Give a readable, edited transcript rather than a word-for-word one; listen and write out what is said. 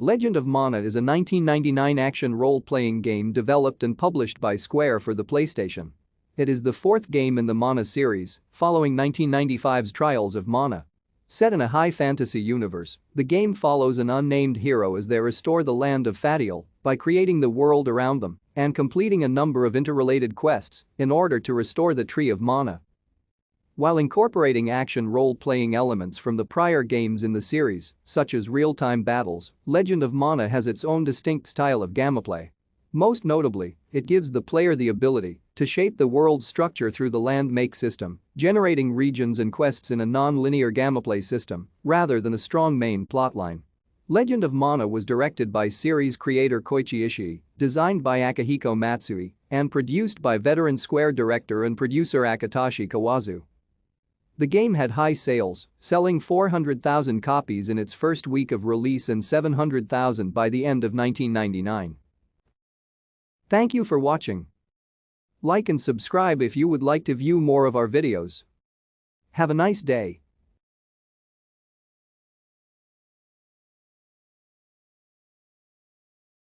Legend of Mana is a 1999 action role-playing game developed and published by Square for the PlayStation. It is the fourth game in the Mana series, following 1995's Trials of Mana. Set in a high fantasy universe, the game follows an unnamed hero as they restore the land of Fadial by creating the world around them and completing a number of interrelated quests in order to restore the Tree of Mana. While incorporating action role-playing elements from the prior games in the series, such as real-time battles, Legend of Mana has its own distinct style of gameplay. Most notably, it gives the player the ability to shape the world's structure through the land make system, generating regions and quests in a non-linear gameplay system rather than a strong main plotline. Legend of Mana was directed by series creator Koichi Ishii, designed by Akihiko Matsui, and produced by veteran Square director and producer Akitoshi Kawazu. The game had high sales, selling 400,000 copies in its first week of release and 700,000 by the end of 1999. Thank you for watching. Like and subscribe if you would like to view more of our videos. Have a nice day.